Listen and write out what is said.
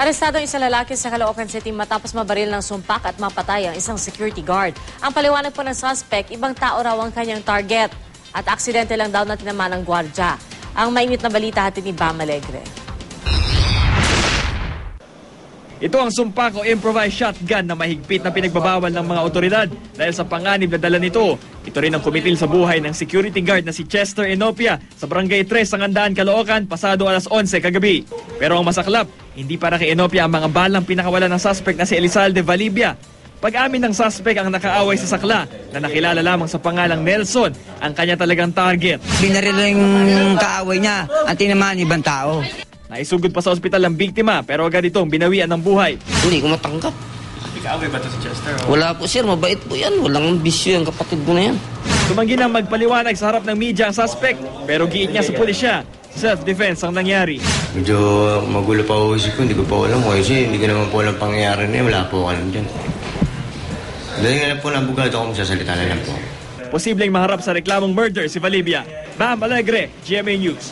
Arestado ang isang lalaki sa Caloocan City matapos mabaril ng sumpak at mapatay ang isang security guard. Ang paliwanag po ng suspect, ibang tao raw ang kanyang target at aksidente lang daw na tinamaan ng gwardya. Ang mainit na balita hatid ni Bam Alegre. Ito ang sumpak o improvised shotgun na mahigpit na pinagbabawal ng mga otoridad dahil sa panganib na dala nito. Ito rin ang kumitil sa buhay ng security guard na si Chester Enopia sa Barangay 3 Sangandaan, Caloocan pasado alas 11 kagabi. Pero ang masaklap, hindi para kay Enopia ang mga balang pinakawalan ng suspect na si Elizalde Valibia. Pag-amin ng suspect ang nakaaway sa sakla na nakilala lamang sa pangalang Nelson ang kanya talagang target. Binarilo yung kaaway niya at tinamaan ibang tao. Naisugod pa sa ospital ang biktima pero agad itong binawian ng buhay. Hindi ko matanggap. Ikaaway ba ito si Chester? Wala po sir, mabait po yan. Walang bisyo yung kapatid ko na yan. Tumanggi nang magpaliwanag sa harap ng media ang suspect pero giit niya sa pulisya. Self-defense ang nangyari. Medyo magulo pa ako isip ko, hindi ko pa alam kasi hindi ko naman po alam pangyayari na wala po alam dyan. Dahil nga lang po ng bugado ako magsasalita na lang po. Posibleng maharap sa reklamong murder si Valibia. Bam Alegre, GMA News.